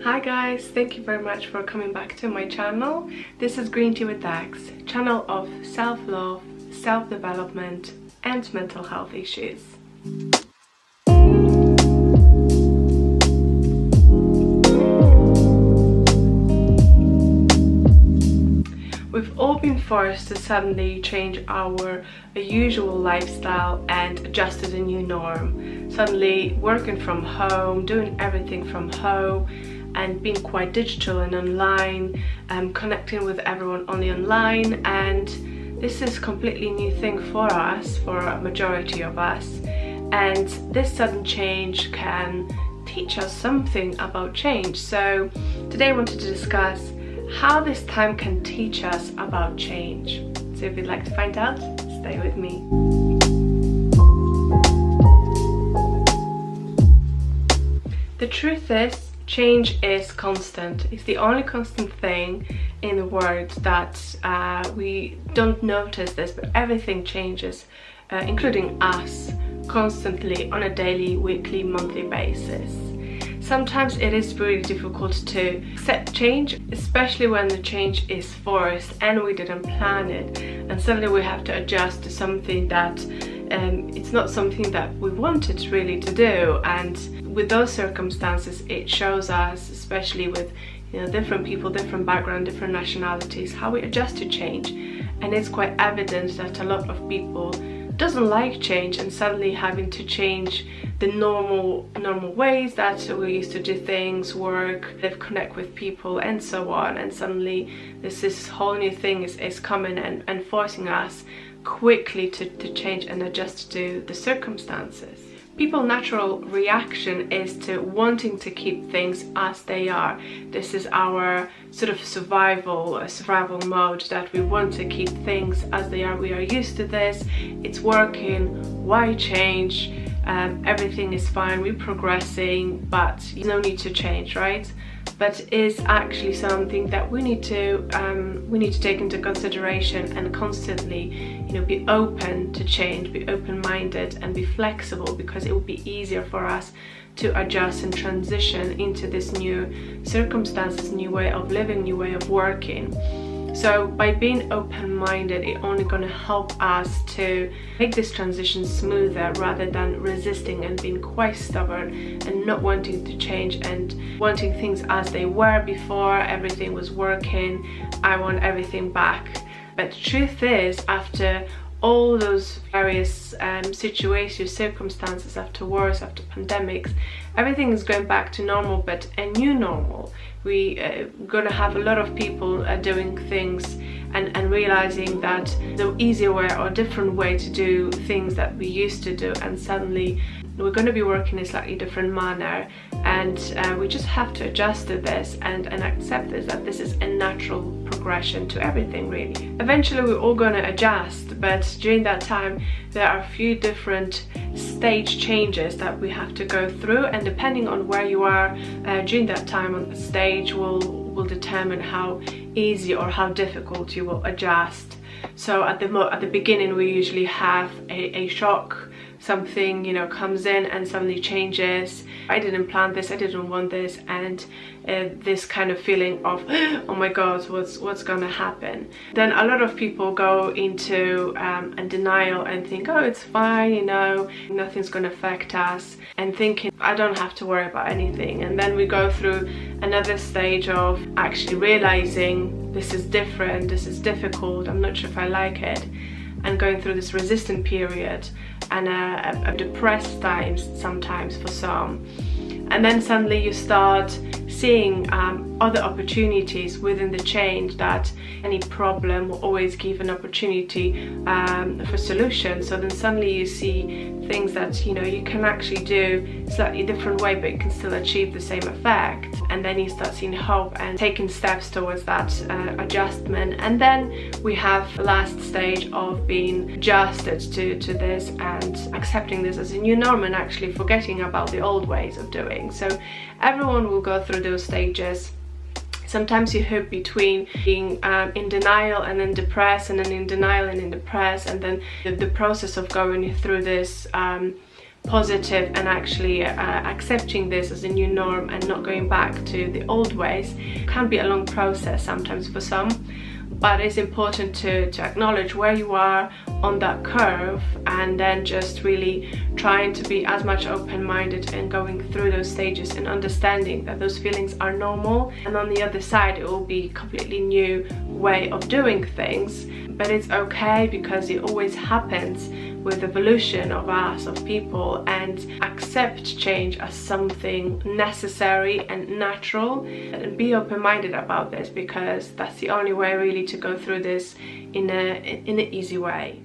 Hi guys, thank you very much for coming back to my channel. This is Green Tea with Dags, channel of self-love, self-development and mental health issues. We've all been forced to suddenly change our usual lifestyle and adjust to the new norm. Suddenly working from home, doing everything from home and being quite digital and online, connecting with everyone only online, and this is a completely new thing for us, for a majority of us, and this sudden change can teach us something about change. So today I wanted to discuss how this time can teach us about change. So if you'd like to find out, stay with me. The truth is, change is constant. It's the only constant thing in the world that we don't notice this, but everything changes, including us, constantly on a daily, weekly, monthly basis. Sometimes it is really difficult to accept change, especially when the change is forced and we didn't plan it, and suddenly we have to adjust to something that it's not something that we wanted really to do. And with those circumstances, it shows us, especially with different people, different background, different nationalities, how we adjust to change. And it's quite evident that a lot of people doesn't like change, and suddenly having to change the normal ways that we used to do things, work, live, connect with people and so on, and suddenly this whole new thing is coming and forcing us quickly to change and adjust to the circumstances. People's natural reaction is to wanting to keep things as they are. This is our sort of survival mode, that we want to keep things as they are. We are used to this, it's working, why change? Everything is fine, we're progressing, but no need to change, right? But is actually something that we need to take into consideration and constantly be open to change, be open-minded and be flexible, because it will be easier for us to adjust and transition into this new circumstances, new way of living, new way of working. So by being open-minded, it's only going to help us to make this transition smoother, rather than resisting and being quite stubborn and not wanting to change and wanting things as they were before. Everything was working, I want everything back. But the truth is, after all those various situations, circumstances, after wars, after pandemics, everything is going back to normal, but a new normal. We're gonna have a lot of people doing things and realizing that the easier way or different way to do things that we used to do, and suddenly we're going to be working in a slightly different manner, and we just have to adjust to this and accept this, that this is a natural progression to everything really. Eventually we're all going to adjust, but during that time there are a few different stage changes that we have to go through, and depending on where you are during that time on the stage will determine how easy or how difficult you will adjust. So at the beginning we usually have a shock. Something comes in and suddenly changes. I didn't plan this, I didn't want this, and this kind of feeling of oh my god, what's gonna happen. Then a lot of people go into a denial and think, oh, it's fine, nothing's gonna affect us, and thinking I don't have to worry about anything. And then we go through another stage of actually realizing this is different, this is difficult, I'm not sure if I like it, and going through this resistant period and a depressed times sometimes for some. And then suddenly you start seeing other opportunities within the change, that any problem will always give an opportunity for solution. So then suddenly you see things that you can actually do slightly different way, but you can still achieve the same effect. And then you start seeing hope and taking steps towards that adjustment. And then we have the last stage of being adjusted to this and accepting this as a new norm, and actually forgetting about the old ways of doing. So everyone will go through those stages. Sometimes you hop between being in denial and then depressed, and then in denial and in depressed, and then the process of going through this positive and actually accepting this as a new norm and not going back to the old ways can be a long process sometimes for some. But it's important to acknowledge where you are on that curve, and then just really trying to be as much open-minded and going through those stages and understanding that those feelings are normal, and on the other side it will be a completely new way of doing things. But it's okay, because it always happens with evolution of us, of people, and accept change as something necessary and natural, and be open-minded about this, because that's the only way really to go through this in an easy way.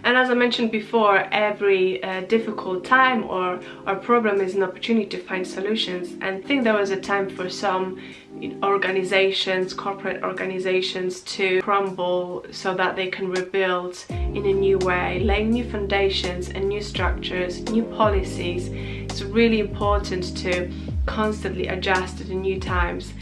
And as I mentioned before, every difficult time or problem is an opportunity to find solutions. And I think there was a time for some organizations, corporate organizations, to crumble so that they can rebuild in a new way, laying new foundations and new structures, new policies. It's really important to constantly adjust to the new times.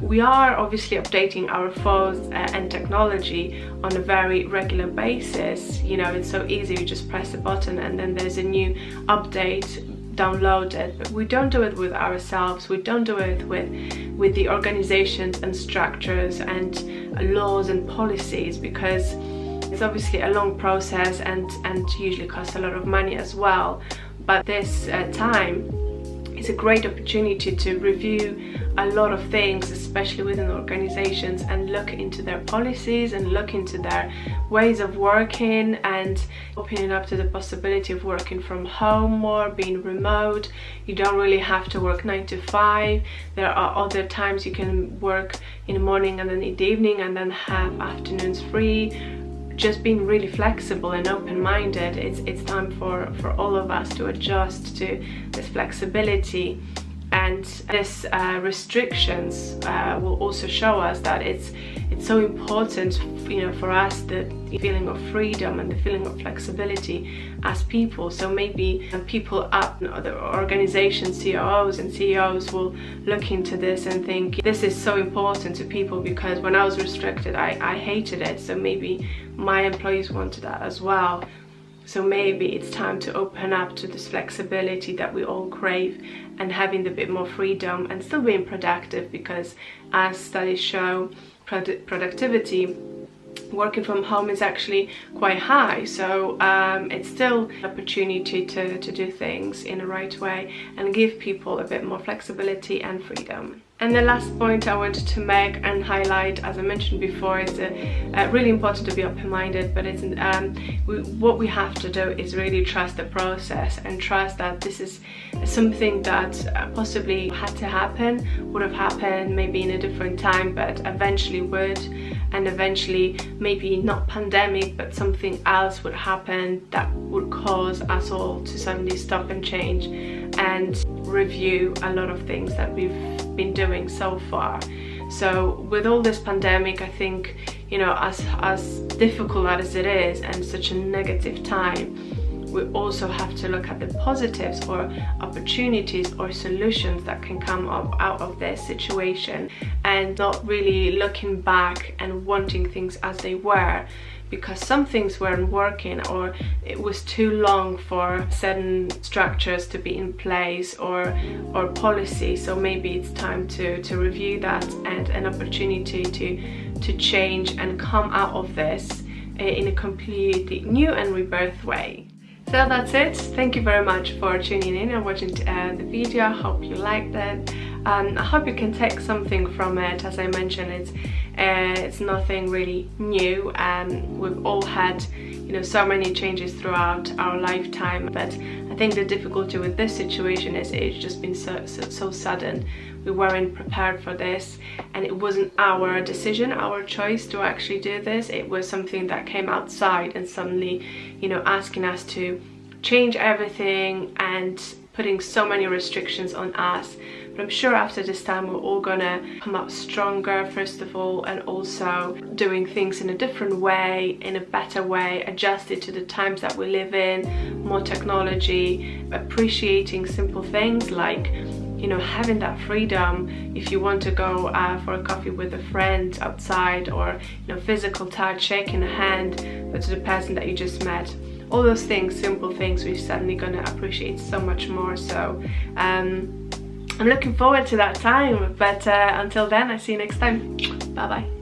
We are obviously updating our phones and technology on a very regular basis. You know, it's so easy, you just press a button and then there's a new update downloaded. But we don't do it with ourselves, we don't do it with the organizations and structures and laws and policies, because it's obviously a long process and usually costs a lot of money as well. But this time it's a great opportunity to review a lot of things, especially within organizations, and look into their policies and look into their ways of working, and opening up to the possibility of working from home more, being remote. You don't really have to work 9 to 5. There are other times you can work in the morning and then in the evening and then have afternoons free. Just being really flexible and open-minded. It's time for all of us to adjust to this flexibility, and this restrictions will also show us that it's so important, you know, for us, the feeling of freedom and the feeling of flexibility as people. So maybe people at the organizations, COOs and CEOs, will look into this and think this is so important to people, because when I was restricted I hated it, so maybe my employees wanted that as well. So maybe it's time to open up to this flexibility that we all crave, and having a bit more freedom and still being productive, because as studies show, productivity working from home is actually quite high. So it's still an opportunity to do things in the right way and give people a bit more flexibility and freedom. And the last point I wanted to make and highlight, as I mentioned before, is really important to be open-minded, but it's what we have to do is really trust the process and trust that this is something that possibly had to happen, would have happened maybe in a different time, but eventually would, and eventually maybe not pandemic, but something else would happen that would cause us all to suddenly stop and change and review a lot of things that we've been doing so far. So with all this pandemic, I think, you know, as difficult as it is and such a negative time, we also have to look at the positives or opportunities or solutions that can come up out of this situation, and not really looking back and wanting things as they were, because some things weren't working, or it was too long for certain structures to be in place or policy. So maybe it's time to review that, and an opportunity to change and come out of this in a completely new and rebirth way. So that's it. Thank you very much for tuning in and watching the video. I hope you liked it. I hope you can take something from it. As I mentioned, it's nothing really new, and we've all had, you know, so many changes throughout our lifetime. But I think the difficulty with this situation is it's just been so sudden. We weren't prepared for this, and it wasn't our decision, our choice to actually do this. It was something that came outside and suddenly, you know, asking us to change everything and putting so many restrictions on us. But I'm sure after this time we're all gonna come out stronger, first of all, and also doing things in a different way, in a better way, adjusted to the times that we live in, more technology, appreciating simple things like, you know, having that freedom if you want to go for a coffee with a friend outside, or, you know, physical touch, shaking a hand, but to the person that you just met, all those things, simple things, we're suddenly going to appreciate so much more. So I'm looking forward to that time, but until then, I see you next time. Bye bye.